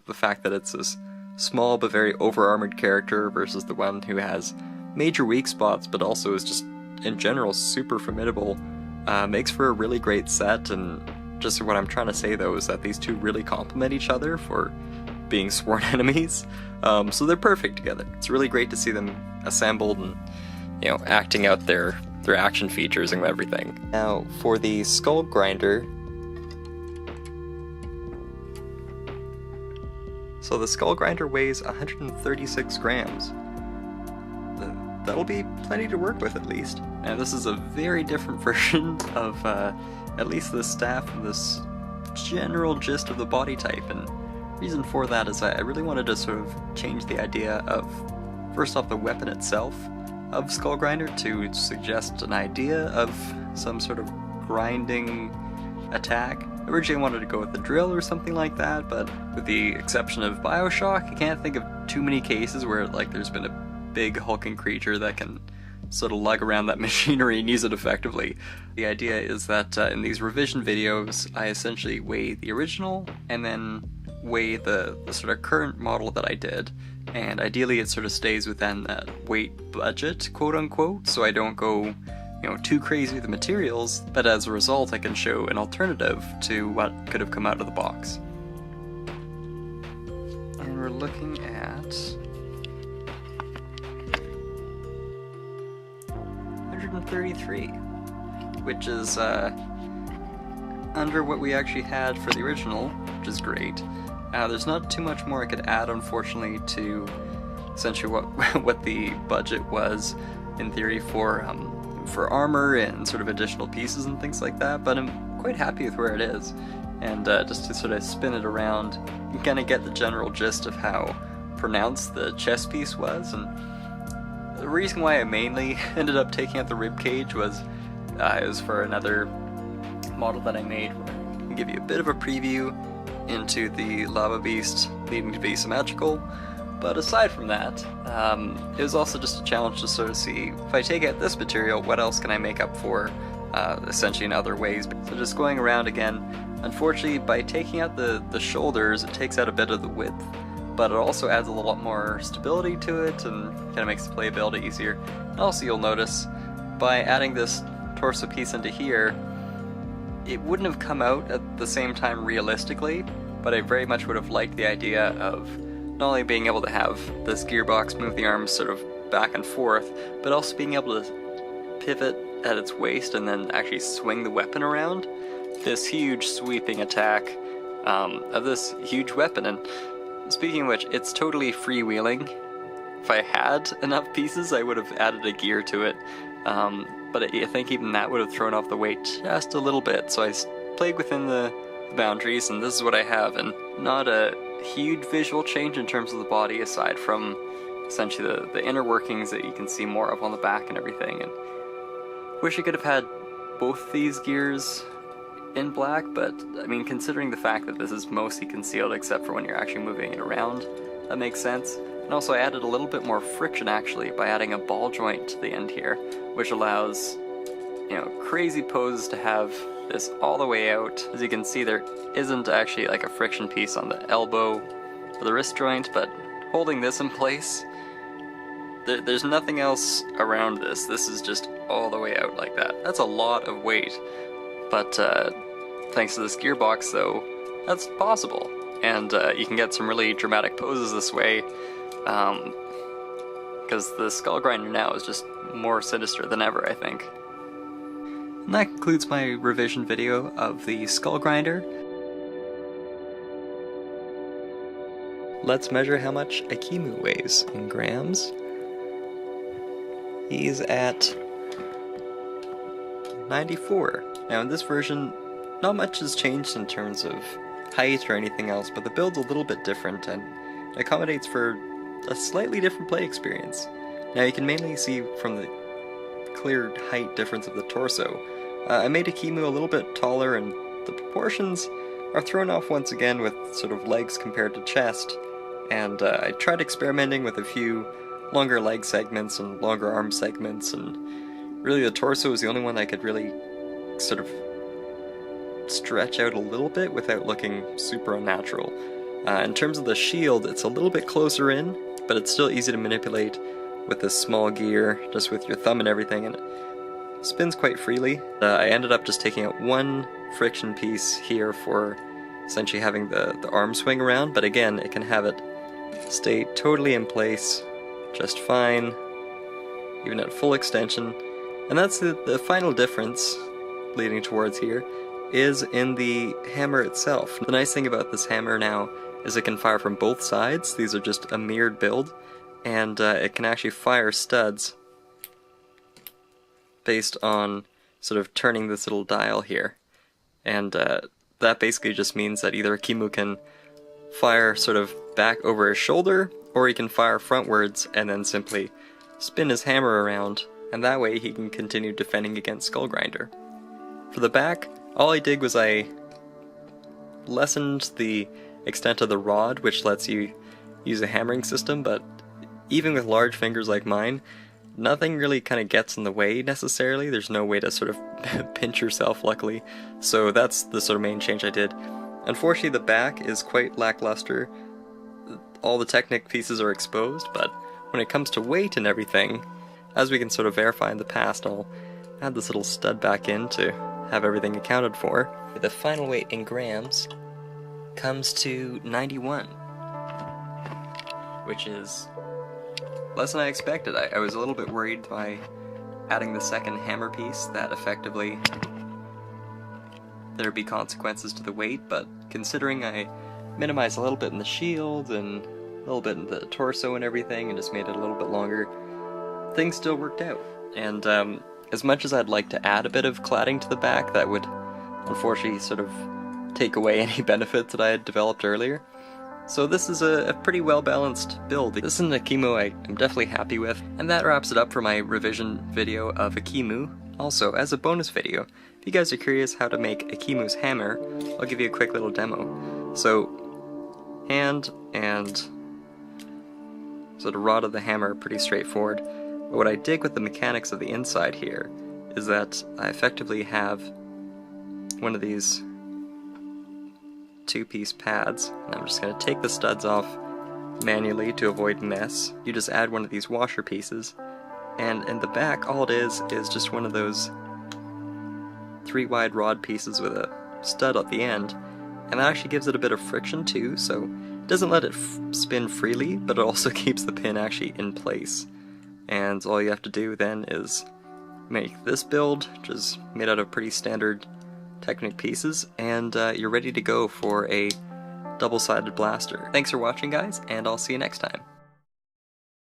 the fact that it's this small but very over-armored character versus the one who has major weak spots but also is just, in general, super formidable, makes for a really great set. And just what I'm trying to say, though, is that these two really complement each other for being sworn enemies, so they're perfect together. It's really great to see them assembled and, you know, acting out their action features and everything. Now, for the Skull Grinder, so the Skull Grinder weighs 136 grams. That'll be plenty to work with, at least. Now, this is a very different version of at least the staff and this general gist of the body type, and reason for that is I really wanted to sort of change the idea of, first off, the weapon itself of Skull Grinder to suggest an idea of some sort of grinding attack. Originally I wanted to go with the drill or something like that, but with the exception of Bioshock, I can't think of too many cases where like there's been a big hulking creature that can sort of lug around that machinery and use it effectively. The idea is that in these revision videos, I essentially weigh the original and then weigh the sort of current model that I did, and ideally it sort of stays within that weight budget, quote unquote, so I don't go, you know, too crazy with the materials, but as a result I can show an alternative to what could have come out of the box. And we're looking at 133, which is under what we actually had for the original, which is great. There's not too much more I could add, unfortunately, to essentially what the budget was in theory for armor and sort of additional pieces and things like that, but I'm quite happy with where it is. And just to sort of spin it around, you kind of get the general gist of how pronounced the chest piece was. And the reason why I mainly ended up taking out the rib cage was it was for another model that I made. I'll give you a bit of a preview into the lava beast needing to be symmetrical, but aside from that, it was also just a challenge to sort of see, if I take out this material, what else can I make up for essentially in other ways. So just going around again, unfortunately by taking out the shoulders, it takes out a bit of the width, but it also adds a lot more stability to it and kind of makes the playability easier. And also you'll notice, by adding this torso piece into here, it wouldn't have come out at the same time realistically, but I very much would have liked the idea of not only being able to have this gearbox move the arms sort of back and forth, but also being able to pivot at its waist and then actually swing the weapon around. This huge sweeping attack of this huge weapon. And speaking of which, it's totally freewheeling. If I had enough pieces, I would have added a gear to it. But I think even that would have thrown off the weight just a little bit, so I played within the boundaries, and this is what I have, and not a huge visual change in terms of the body, aside from essentially the inner workings that you can see more of on the back and everything. And wish I could have had both these gears in black, but I mean, considering the fact that this is mostly concealed except for when you're actually moving it around, that makes sense. And also I added a little bit more friction actually by adding a ball joint to the end here, which allows, you know, crazy poses to have this all the way out. As you can see, there isn't actually like a friction piece on the elbow or the wrist joint, but holding this in place, there's nothing else around this. This is just all the way out like that. That's a lot of weight, but thanks to this gearbox though, that's possible. And you can get some really dramatic poses this way, because the Skull Grinder now is just more sinister than ever, I think. And that concludes my revision video of the Skull Grinder. Let's measure how much Ekimu weighs in grams. He's at 94. Now in this version, not much has changed in terms of height or anything else, but the build's a little bit different and accommodates for a slightly different play experience. Now you can mainly see from the clear height difference of the torso. I made Ekimu a little bit taller, and the proportions are thrown off once again with sort of legs compared to chest, and I tried experimenting with a few longer leg segments and longer arm segments, and really the torso was the only one I could really sort of stretch out a little bit without looking super unnatural. In terms of the shield, it's a little bit closer in, but it's still easy to manipulate with this small gear, just with your thumb and everything, and it spins quite freely. I ended up just taking out one friction piece here for essentially having the arm swing around, but again, it can have it stay totally in place just fine, even at full extension. And that's the final difference leading towards here, is in the hammer itself. The nice thing about this hammer now is it can fire from both sides. These are just a mirrored build, and it can actually fire studs based on sort of turning this little dial here. And that basically just means that either Ekimu can fire sort of back over his shoulder, or he can fire frontwards and then simply spin his hammer around, and that way he can continue defending against Skullgrinder. For the back, all I did was I lessened the extent of the rod, which lets you use a hammering system, but even with large fingers like mine, nothing really kind of gets in the way necessarily. There's no way to sort of pinch yourself, luckily. So that's the sort of main change I did. Unfortunately, the back is quite lackluster. All the Technic pieces are exposed, but when it comes to weight and everything, as we can sort of verify in the past, I'll add this little stud back in to have everything accounted for. The final weight in grams comes to 91, which is less than I expected. I was a little bit worried by adding the second hammer piece that effectively there'd be consequences to the weight, but considering I minimized a little bit in the shield and a little bit in the torso and everything and just made it a little bit longer, things still worked out. And as much as I'd like to add a bit of cladding to the back, that would unfortunately sort of take away any benefits that I had developed earlier. So this is a pretty well-balanced build. This is an Ekimu I'm definitely happy with, and that wraps it up for my revision video of Ekimu. Also, as a bonus video, if you guys are curious how to make Ekimu's hammer, I'll give you a quick little demo. So, hand and so the rod of the hammer are pretty straightforward. But what I dig with the mechanics of the inside here is that I effectively have one of these two-piece pads, and I'm just going to take the studs off manually to avoid mess. You just add one of these washer pieces, and in the back all it is just one of those 3 wide rod pieces with a stud at the end, and that actually gives it a bit of friction too, so it doesn't let it spin freely, but it also keeps the pin actually in place. And all you have to do then is make this build, which is made out of pretty standard Technic pieces, and you're ready to go for a double-sided blaster. Thanks for watching, guys, and I'll see you next time.